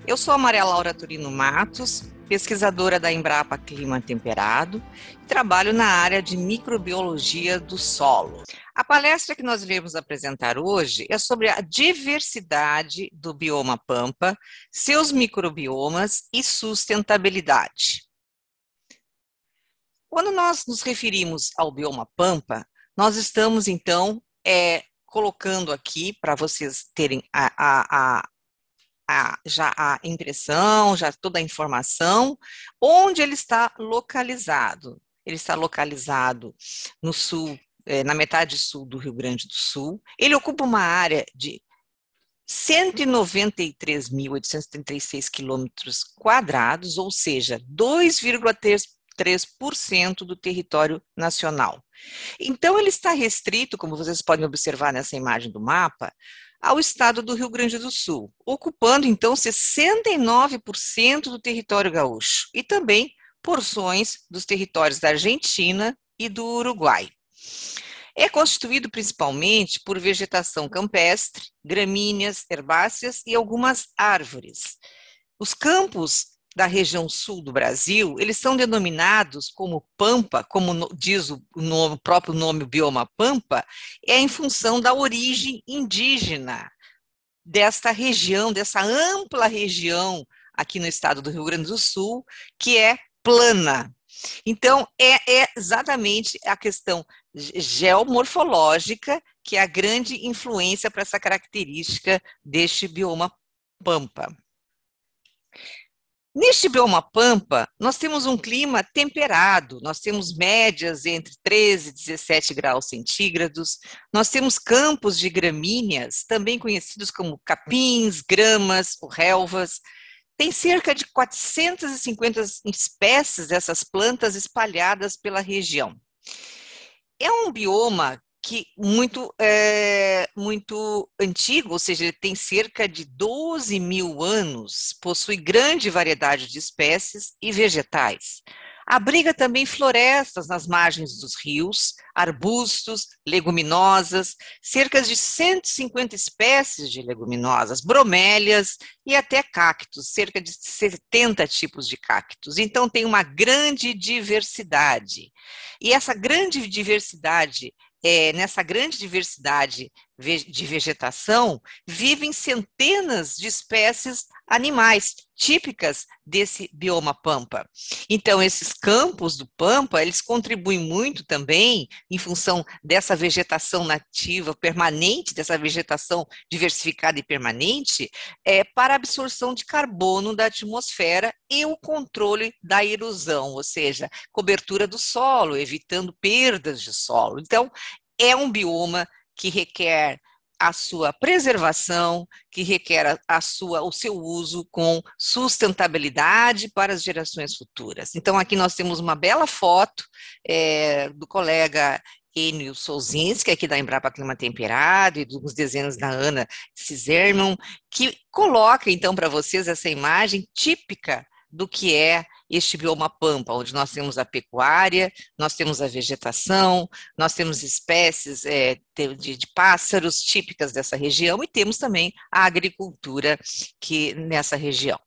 Eu sou a Maria Laura Turino Matos, pesquisadora da Embrapa Clima Temperado e trabalho na área de microbiologia do solo. A palestra que nós iremos apresentar hoje é sobre a diversidade do bioma Pampa, seus microbiomas e sustentabilidade. Quando nós nos referimos ao bioma Pampa, nós estamos, então, colocando aqui, para vocês terem já a impressão, já toda a informação, onde ele está localizado. Ele está localizado no sul, na metade sul do Rio Grande do Sul. Ele ocupa uma área de 193.836 quilômetros quadrados, ou seja, 2,3% do território nacional. Então, ele está restrito, como vocês podem observar nessa imagem do mapa, ao estado do Rio Grande do Sul, ocupando, então, 69% do território gaúcho e também porções dos territórios da Argentina e do Uruguai. É constituído principalmente por vegetação campestre, gramíneas, herbáceas e algumas árvores. Os campos da região sul do Brasil, eles são denominados como Pampa, como diz o próprio nome, o bioma Pampa, em função da origem indígena desta região, dessa ampla região aqui no estado do Rio Grande do Sul, que é plana. Então, é exatamente a questão geomorfológica que é a grande influência para essa característica deste bioma Pampa. Neste bioma Pampa, nós temos um clima temperado, nós temos médias entre 13 e 17 graus centígrados, nós temos campos de gramíneas, também conhecidos como capins, gramas ou relvas, tem cerca de 450 espécies dessas plantas espalhadas pela região. É um bioma muito antigo, ou seja, ele tem cerca de 12 mil anos, possui grande variedade de espécies e vegetais. Abriga também florestas nas margens dos rios, arbustos, leguminosas, cerca de 150 espécies de leguminosas, bromélias e até cactos, cerca de 70 tipos de cactos. Então tem uma grande diversidade. E essa grande diversidade nessa grande diversidade de vegetação, vivem centenas de espécies animais típicas desse bioma Pampa. Então, esses campos do Pampa, eles contribuem muito também, em função dessa vegetação nativa permanente, dessa vegetação diversificada e permanente, para a absorção de carbono da atmosfera e o controle da erosão, ou seja, cobertura do solo, evitando perdas de solo. Então, é um bioma que requer a sua preservação, que requer o seu uso com sustentabilidade para as gerações futuras. Então, aqui nós temos uma bela foto do colega Enio Solzinski, aqui da Embrapa Clima Temperado, e dos desenhos da Ana Ciserman, que coloca, então, para vocês essa imagem típica do que é este bioma Pampa, onde nós temos a pecuária, nós temos a vegetação, nós temos espécies de pássaros típicas dessa região e temos também a agricultura nessa região.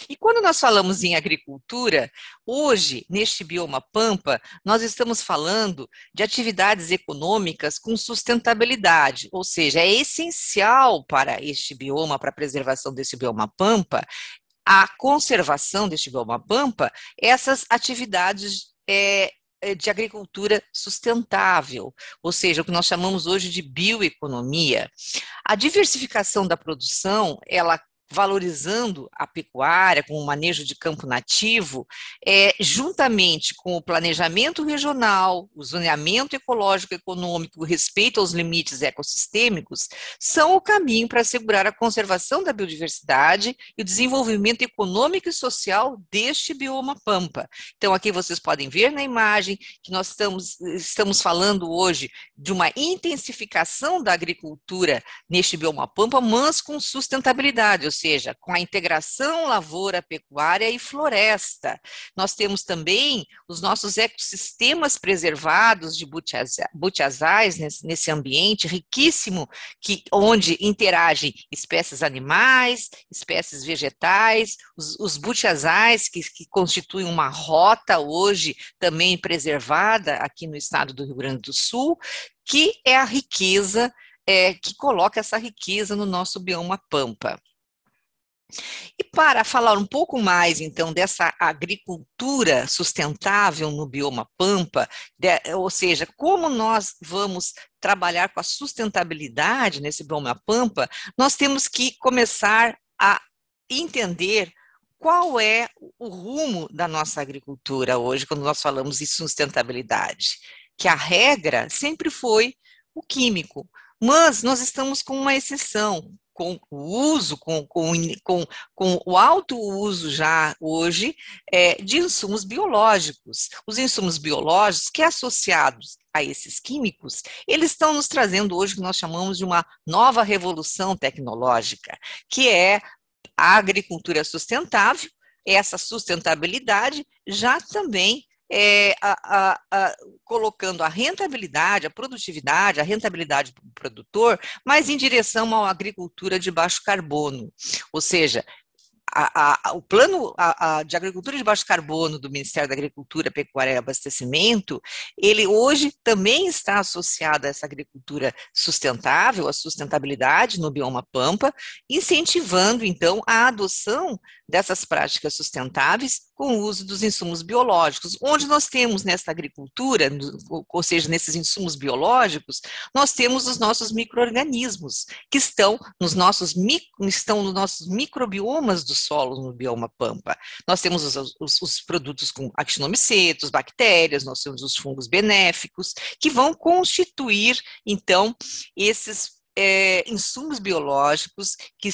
E quando nós falamos em agricultura, hoje, neste bioma Pampa, nós estamos falando de atividades econômicas com sustentabilidade, ou seja, é essencial para este bioma, para a preservação desse bioma Pampa, a conservação deste bioma Pampa, essas atividades de agricultura sustentável, ou seja, o que nós chamamos hoje de bioeconomia. A diversificação da produção, ela valorizando a pecuária com o manejo de campo nativo, juntamente com o planejamento regional, o zoneamento ecológico econômico, o respeito aos limites ecossistêmicos, são o caminho para assegurar a conservação da biodiversidade e o desenvolvimento econômico e social deste bioma Pampa. Então, aqui vocês podem ver na imagem que nós estamos falando hoje de uma intensificação da agricultura neste bioma Pampa, mas com sustentabilidade, ou seja, com a integração lavoura, pecuária e floresta. Nós temos também os nossos ecossistemas preservados de butiazais nesse ambiente riquíssimo, onde interagem espécies animais, espécies vegetais, os butiazais que constituem uma rota hoje também preservada aqui no estado do Rio Grande do Sul, que é a riqueza, que coloca essa riqueza no nosso bioma pampa. E para falar um pouco mais, então, dessa agricultura sustentável no bioma pampa, ou seja, como nós vamos trabalhar com a sustentabilidade nesse bioma pampa, nós temos que começar a entender qual é o rumo da nossa agricultura hoje, quando nós falamos em sustentabilidade, que a regra sempre foi o químico, mas nós estamos com uma exceção, com o uso, com o alto uso já hoje de insumos biológicos. Os insumos biológicos que associados a esses químicos, eles estão nos trazendo hoje o que nós chamamos de uma nova revolução tecnológica, que é a agricultura sustentável. Essa sustentabilidade já também colocando a rentabilidade, a produtividade, a rentabilidade do produtor, mas em direção a uma agricultura de baixo carbono. Ou seja, o plano de agricultura de baixo carbono do Ministério da Agricultura, Pecuária e Abastecimento, ele hoje também está associado a essa agricultura sustentável, a sustentabilidade no bioma pampa, incentivando, então, a adoção dessas práticas sustentáveis com o uso dos insumos biológicos, onde nós temos nessa agricultura, ou seja, nesses insumos biológicos, nós temos os nossos micro-organismos, que estão nos nossos microbiomas do solo no bioma pampa. Nós temos os produtos com actinomicetos, bactérias, nós temos os fungos benéficos, que vão constituir, então, esses insumos biológicos que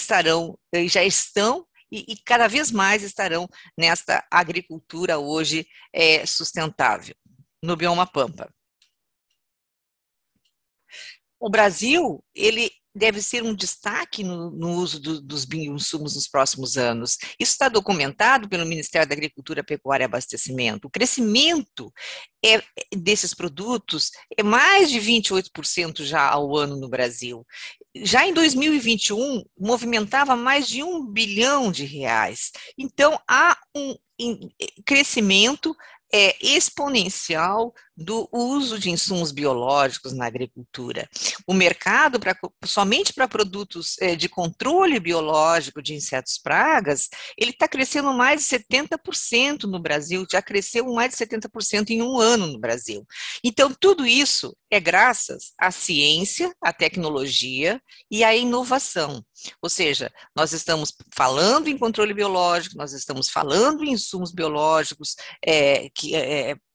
já estão e cada vez mais estarão nesta agricultura hoje sustentável, no bioma pampa. O Brasil, ele deve ser um destaque no uso dos bioinsumos nos próximos anos. Isso está documentado pelo Ministério da Agricultura, Pecuária e Abastecimento. O crescimento desses produtos é mais de 28% já ao ano no Brasil. Já em 2021, movimentava mais de R$ 1 bilhão. Então, há um crescimento exponencial do uso de insumos biológicos na agricultura. O mercado, somente para produtos de controle biológico de insetos pragas, ele está crescendo mais de 70% no Brasil, já cresceu mais de 70% em um ano no Brasil. Então, tudo isso é graças à ciência, à tecnologia e à inovação. Ou seja, nós estamos falando em controle biológico, nós estamos falando em insumos biológicos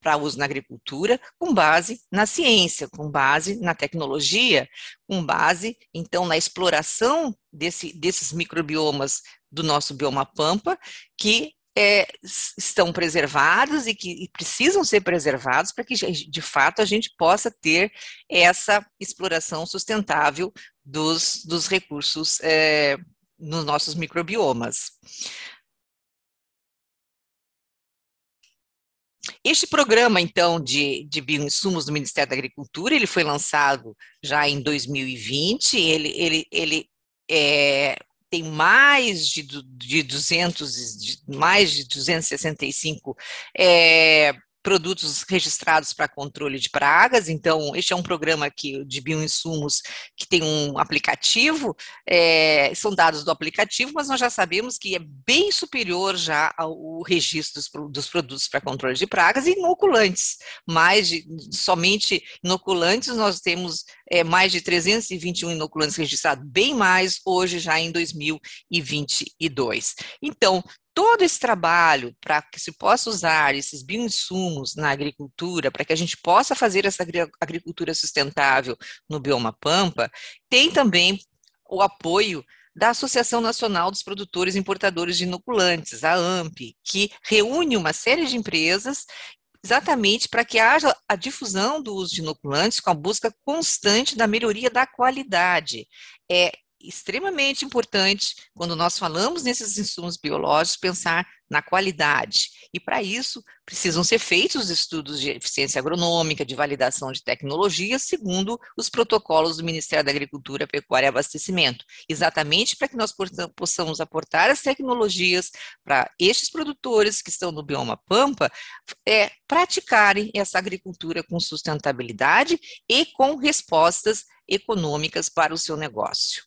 para uso na agricultura, com base na ciência, com base na tecnologia, com base, então, na exploração desses microbiomas do nosso bioma pampa, que estão preservados e que precisam ser preservados para que, de fato, a gente possa ter essa exploração sustentável dos recursos nos nossos microbiomas. Este programa, então, de bioinsumos do Ministério da Agricultura, ele foi lançado já em 2020, ele tem mais de 265 produtos registrados para controle de pragas. Então, este é um programa de bioinsumos que tem um aplicativo, são dados do aplicativo, mas nós já sabemos que é bem superior já ao registro dos produtos para controle de pragas e inoculantes. Somente inoculantes, nós temos mais de 321 inoculantes registrados, bem mais hoje já em 2022. Então, todo esse trabalho para que se possa usar esses bioinsumos na agricultura, para que a gente possa fazer essa agricultura sustentável no bioma pampa, tem também o apoio da Associação Nacional dos Produtores e Importadores de Inoculantes, a ANP, que reúne uma série de empresas exatamente para que haja a difusão do uso de inoculantes com a busca constante da melhoria da qualidade. extremamente importante, quando nós falamos nesses insumos biológicos, pensar na qualidade. E, para isso, precisam ser feitos estudos de eficiência agronômica, de validação de tecnologias, segundo os protocolos do Ministério da Agricultura, Pecuária e Abastecimento, exatamente para que nós possamos aportar as tecnologias para estes produtores que estão no bioma Pampa, praticarem essa agricultura com sustentabilidade e com respostas econômicas para o seu negócio.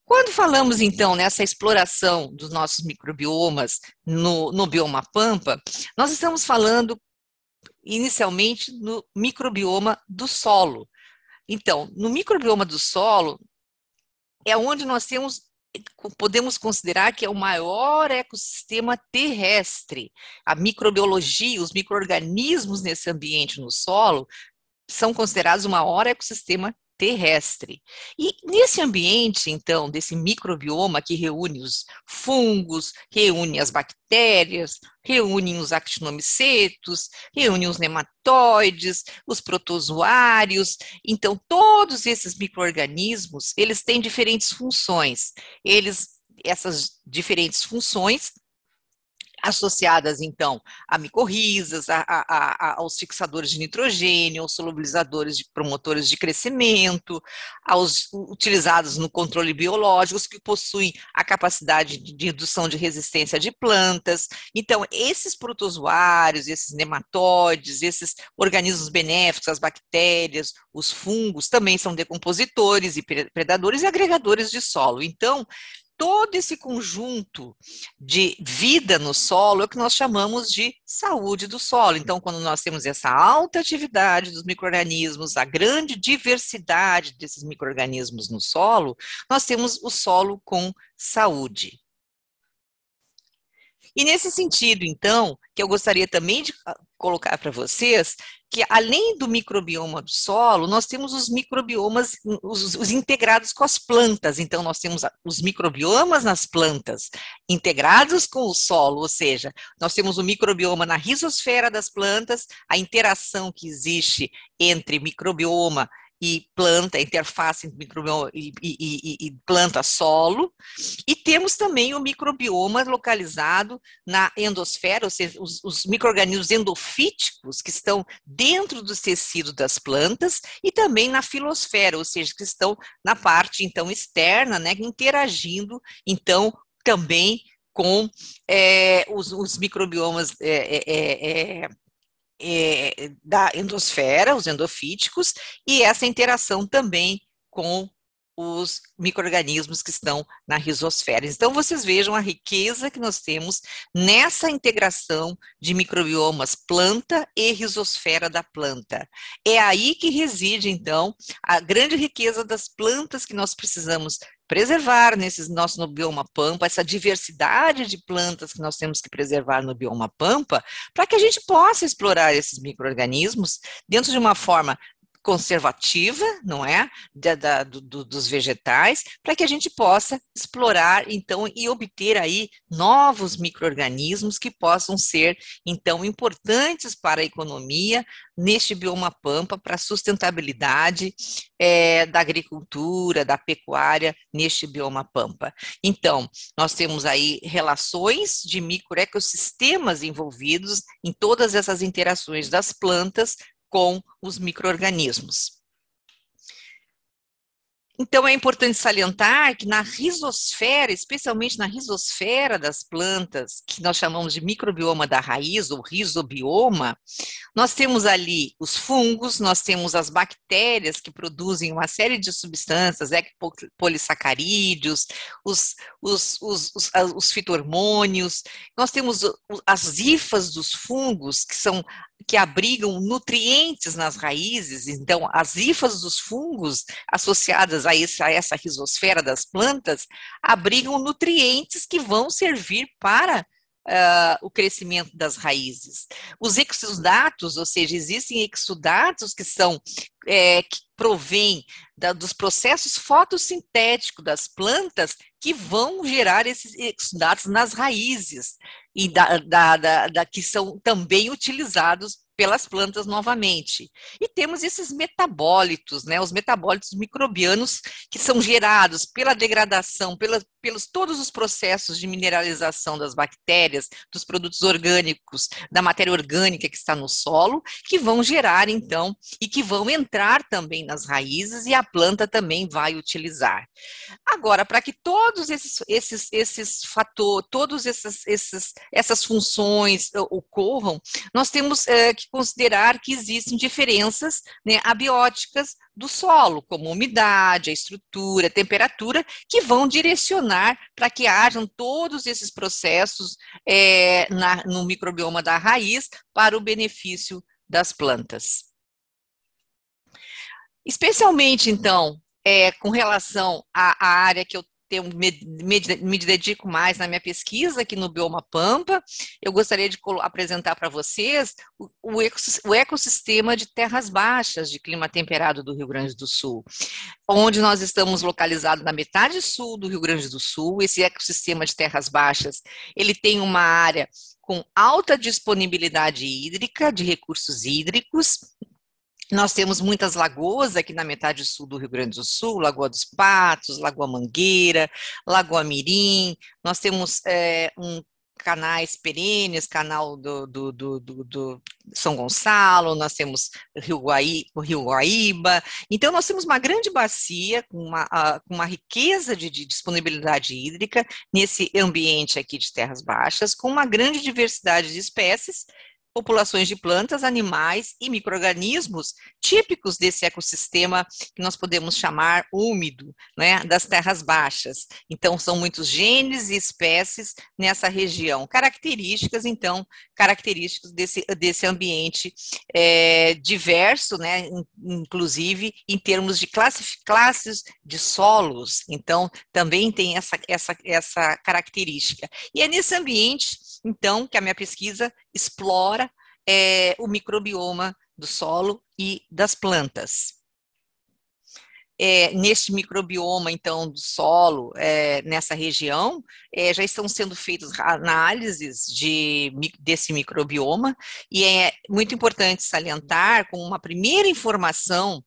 Quando falamos, então, nessa exploração dos nossos microbiomas no bioma Pampa, nós estamos falando inicialmente no microbioma do solo. Então, no microbioma do solo é onde nós podemos considerar que é o maior ecossistema terrestre. A microbiologia, os micro-organismos nesse ambiente no solo são considerados o maior ecossistema terrestre. E nesse ambiente, então, desse microbioma que reúne os fungos, reúne as bactérias, reúne os actinomicetos, reúne os nematóides, os protozoários, então todos esses micro-organismos, eles têm diferentes funções. Essas diferentes funções associadas, então, a micorrizas, aos fixadores de nitrogênio, aos solubilizadores de promotores de crescimento, utilizados no controle biológico, que possuem a capacidade de indução de resistência de plantas. Então, esses protozoários, esses nematóides, esses organismos benéficos, as bactérias, os fungos, também são decompositores e predadores e agregadores de solo. Então, todo esse conjunto de vida no solo é o que nós chamamos de saúde do solo. Então, quando nós temos essa alta atividade dos micro-organismos, a grande diversidade desses micro-organismos no solo, nós temos o solo com saúde. E nesse sentido, então, que eu gostaria também de colocar para vocês, que além do microbioma do solo, nós temos os microbiomas, os integrados com as plantas. Então, nós temos os microbiomas nas plantas, integrados com o solo, ou seja, nós temos o microbioma na rizosfera das plantas, a interação que existe entre microbioma e planta, a interface entre microbioma e planta-solo, e temos também o microbioma localizado na endosfera, ou seja, os micro-organismos endofíticos que estão dentro dos tecidos das plantas, e também na filosfera, ou seja, que estão na parte, então, externa, né, interagindo, então, também com os microbiomas da endosfera, os endofíticos, e essa interação também com os micro-organismos que estão na rizosfera. Então, vocês vejam a riqueza que nós temos nessa integração de microbiomas planta e rizosfera da planta. É aí que reside, então, a grande riqueza das plantas que nós precisamos preservar no bioma Pampa, essa diversidade de plantas que nós temos que preservar no bioma Pampa, para que a gente possa explorar esses micro-organismos dentro de uma forma conservativa, não é, dos vegetais, para que a gente possa explorar, então, e obter aí novos micro-organismos que possam ser, então, importantes para a economia neste bioma Pampa, para a sustentabilidade da agricultura, da pecuária neste bioma Pampa. Então, nós temos aí relações de microecossistemas envolvidos em todas essas interações das plantas com os micro-organismos. Então, é importante salientar que na rizosfera, especialmente na rizosfera das plantas, que nós chamamos de microbioma da raiz, ou rizobioma, nós temos ali os fungos, nós temos as bactérias que produzem uma série de substâncias, polissacarídeos, os fitohormônios, nós temos as hifas dos fungos, que abrigam nutrientes nas raízes. Então, as hifas dos fungos associadas a essa rizosfera das plantas abrigam nutrientes que vão servir para o crescimento das raízes. Os exudatos, ou seja, existem exudatos que provêm dos processos fotossintéticos das plantas que vão gerar esses exudatos nas raízes e que são também utilizados pelas plantas novamente. E temos esses metabólitos, né, os metabólitos microbianos que são gerados pela degradação, pelos todos os processos de mineralização das bactérias, dos produtos orgânicos, da matéria orgânica que está no solo, que vão gerar, então, e que vão entrar também nas raízes e a planta também vai utilizar. Agora, para que todos esses fatores, todas essas funções ocorram, nós temos que considerar que existem diferenças, né, abióticas do solo, como umidade, a estrutura, a temperatura, que vão direcionar para que hajam todos esses processos no microbioma da raiz para o benefício das plantas. Especialmente, então, com relação à área que eu me dedico mais na minha pesquisa aqui no Bioma Pampa, eu gostaria de apresentar para vocês o ecossistema de terras baixas de clima temperado do Rio Grande do Sul, onde nós estamos localizados na metade sul do Rio Grande do Sul. Esse ecossistema de terras baixas, ele tem uma área com alta disponibilidade hídrica, de recursos hídricos. Nós temos muitas lagoas aqui na metade sul do Rio Grande do Sul, Lagoa dos Patos, Lagoa Mangueira, Lagoa Mirim. Nós temos canais perenes, canal do São Gonçalo, nós temos o Rio Guaíba. Então, nós temos uma grande bacia com uma riqueza de disponibilidade hídrica nesse ambiente aqui de terras baixas, com uma grande diversidade de espécies, populações de plantas, animais e micro-organismos típicos desse ecossistema que nós podemos chamar úmido, né, das terras baixas. Então, são muitos genes e espécies nessa região, características desse ambiente diverso, né, inclusive em termos de classes de solos. Então, também tem essa característica. E é nesse ambiente, então, que a minha pesquisa explora o microbioma do solo e das plantas. Neste microbioma, então, do solo, nessa região, já estão sendo feitas análises desse microbioma, e é muito importante salientar, como uma primeira informação,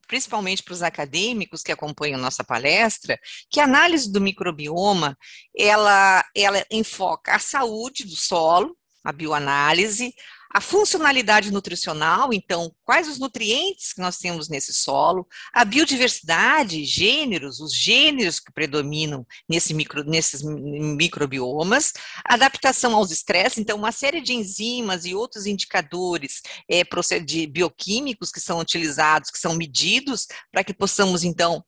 principalmente para os acadêmicos que acompanham nossa palestra, que a análise do microbioma, ela enfoca a saúde do solo, a bioanálise, a funcionalidade nutricional, então, quais os nutrientes que nós temos nesse solo, a biodiversidade, os gêneros que predominam nesses microbiomas, adaptação aos estresses, então, uma série de enzimas e outros indicadores bioquímicos que são utilizados, que são medidos, para que possamos, então,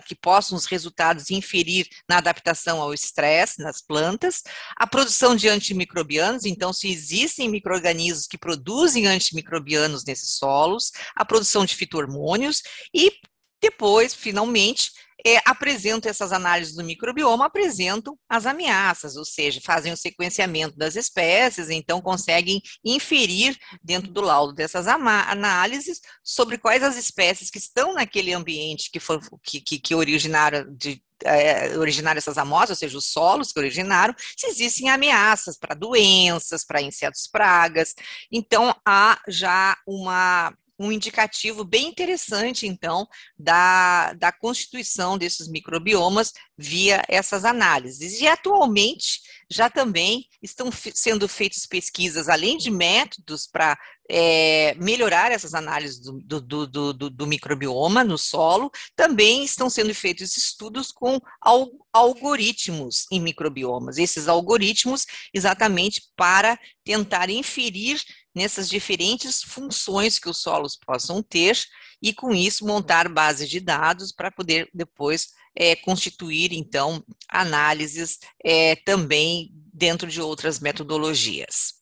que possam os resultados inferir na adaptação ao estresse nas plantas, a produção de antimicrobianos, então, se existem micro-organismos que produzem antimicrobianos nesses solos, a produção de fito-hormônios e depois, finalmente, apresentam essas análises do microbioma, apresentam as ameaças, ou seja, fazem o sequenciamento das espécies, então conseguem inferir dentro do laudo dessas análises sobre quais as espécies que estão naquele ambiente que originaram essas amostras, ou seja, os solos que originaram, se existem ameaças para doenças, para insetos pragas. Então, há já um indicativo bem interessante, então, da constituição desses microbiomas via essas análises. E, atualmente, já também estão sendo feitas pesquisas, além de métodos para melhorar essas análises do microbioma no solo, também estão sendo feitos estudos com algoritmos em microbiomas. Esses algoritmos exatamente para tentar inferir nessas diferentes funções que os solos possam ter e, com isso, montar bases de dados para poder depois constituir, então, análises também dentro de outras metodologias.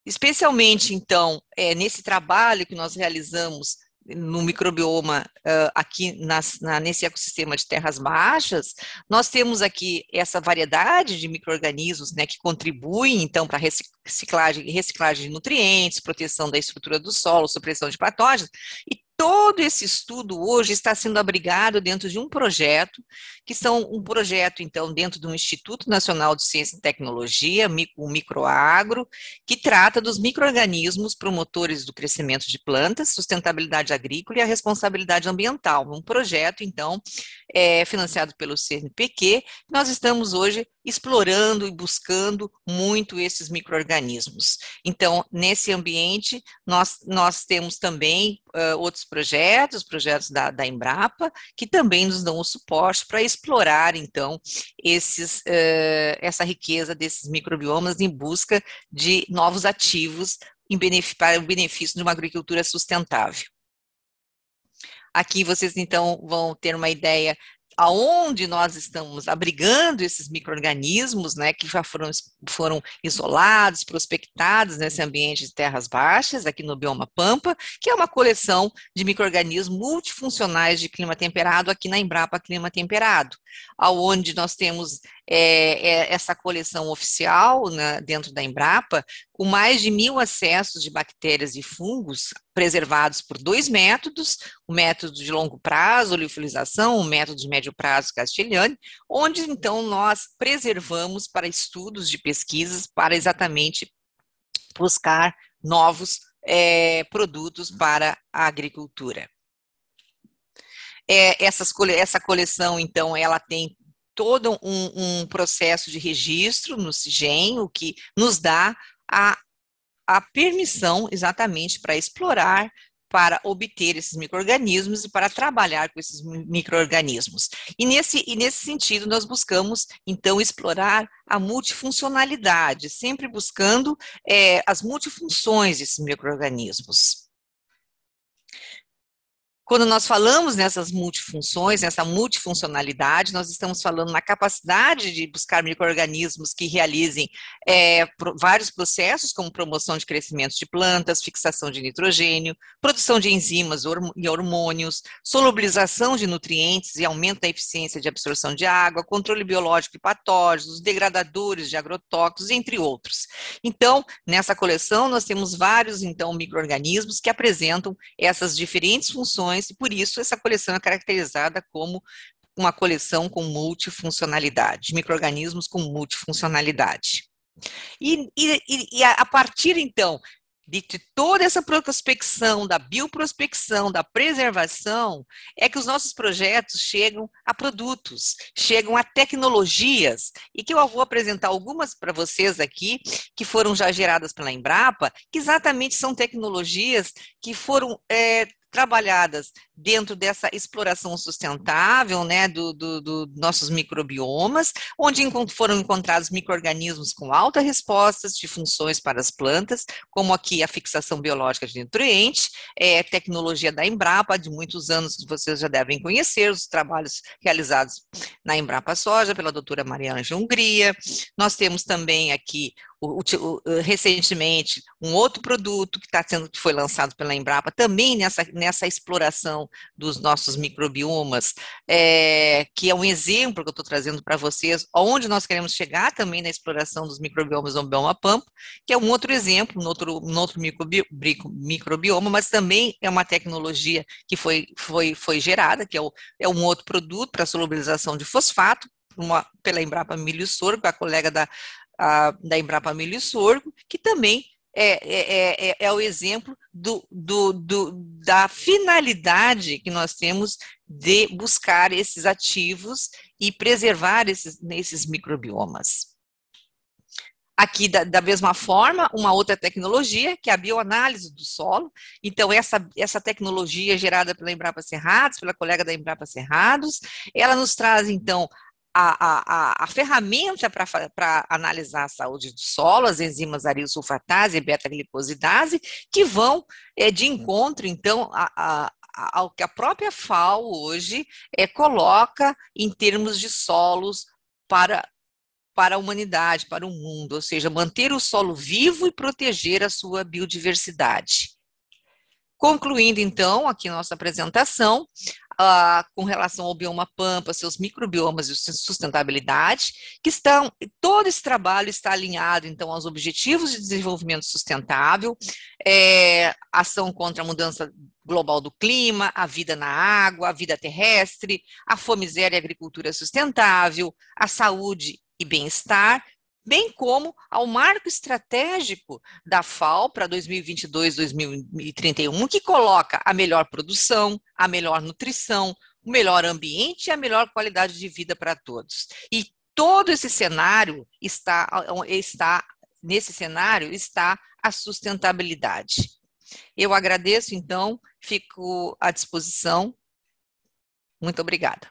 Especialmente, então, nesse trabalho que nós realizamos no microbioma aqui nesse ecossistema de terras baixas, nós temos aqui essa variedade de micro-organismos, né, que contribuem, então, para reciclagem de nutrientes, proteção da estrutura do solo, supressão de patógenos, e todo esse estudo hoje está sendo abrigado dentro de um projeto, que são um projeto, então, dentro do Instituto Nacional de Ciência e Tecnologia, o Microagro, que trata dos micro-organismos promotores do crescimento de plantas, sustentabilidade agrícola e a responsabilidade ambiental. Um projeto, então, financiado pelo CNPq, nós estamos hoje explorando e buscando muito esses micro-organismos. Então, nesse ambiente, nós temos também outros projetos da Embrapa, que também nos dão o suporte para explorar, então, essa riqueza desses microbiomas em busca de novos ativos para o benefício de uma agricultura sustentável. Aqui vocês, então, vão ter uma ideia aonde nós estamos abrigando esses micro-organismos, né, que já foram isolados, prospectados nesse ambiente de terras baixas, aqui no bioma Pampa, que é uma coleção de micro-organismos multifuncionais de clima temperado, aqui na Embrapa Clima Temperado, aonde nós temos essa coleção oficial, né, dentro da Embrapa, com mais de 1.000 acessos de bactérias e fungos preservados por 2 métodos, o método de longo prazo, liofilização, o método de médio prazo, Castiglione, onde então nós preservamos para estudos de pesquisas, para exatamente buscar novos produtos para a agricultura. Essa coleção, então, ela tem todo um processo de registro no CIGEM, o que nos dá a permissão exatamente para explorar, para obter esses micro-organismos e para trabalhar com esses micro-organismos. E nesse sentido, nós buscamos, então, explorar a multifuncionalidade, sempre buscando as multifunções desses micro-organismos. Quando nós falamos nessas multifunções, nessa multifuncionalidade, nós estamos falando na capacidade de buscar micro-organismos que realizem vários processos, como promoção de crescimento de plantas, fixação de nitrogênio, produção de enzimas e hormônios, solubilização de nutrientes e aumento da eficiência de absorção de água, controle biológico de patógenos, degradadores de agrotóxicos, entre outros. Então, nessa coleção, nós temos vários, então, micro-organismos que apresentam essas diferentes funções, e por isso essa coleção é caracterizada como uma coleção com multifuncionalidade, micro-organismos com multifuncionalidade. E a partir, então, de toda essa prospecção, da bioprospecção, da preservação, é que os nossos projetos chegam a produtos, chegam a tecnologias, e que eu vou apresentar algumas para vocês aqui, que foram já geradas pela Embrapa, que exatamente são tecnologias que foram trabalhadas dentro dessa exploração sustentável, né, do nossos microbiomas, onde foram encontrados micro-organismos com alta resposta de funções para as plantas, como aqui a fixação biológica de nutrientes, tecnologia da Embrapa, de muitos anos que vocês já devem conhecer, os trabalhos realizados na Embrapa Soja, pela doutora Maria Ângela Hungria. Nós temos também aqui, recentemente, um outro produto que foi lançado pela Embrapa, também nessa exploração dos nossos microbiomas, que é um exemplo que eu estou trazendo para vocês, onde nós queremos chegar também na exploração dos microbiomas no bioma Pampa, que é um outro exemplo, um outro microbioma, mas também é uma tecnologia que foi gerada, que é um outro produto para solubilização de fosfato, pela Embrapa Milho e Sorgo, a colega da Embrapa Milho e Sorgo, que também é o exemplo da finalidade que nós temos de buscar esses ativos e preservar esses microbiomas. Aqui, da mesma forma, uma outra tecnologia, que é a bioanálise do solo. Então, essa tecnologia gerada pela Embrapa Cerrados, pela colega da Embrapa Cerrados, ela nos traz, então, a ferramenta para analisar a saúde do solo, as enzimas arilsulfatase e beta-glicosidase, que vão de encontro, então, ao que a própria FAO hoje coloca em termos de solos para a humanidade, para o mundo, ou seja, manter o solo vivo e proteger a sua biodiversidade. Concluindo, então, aqui nossa apresentação, com relação ao bioma Pampa, seus microbiomas e sustentabilidade, todo esse trabalho está alinhado, então, aos Objetivos de Desenvolvimento Sustentável, ação contra a mudança global do clima, a vida na água, a vida terrestre, a fome zero e a agricultura sustentável, a saúde e bem-estar, bem como ao marco estratégico da FAO para 2022-2031, que coloca a melhor produção, a melhor nutrição, o melhor ambiente e a melhor qualidade de vida para todos. E todo esse cenário nesse cenário está a sustentabilidade. Eu agradeço, então, fico à disposição. Muito obrigada.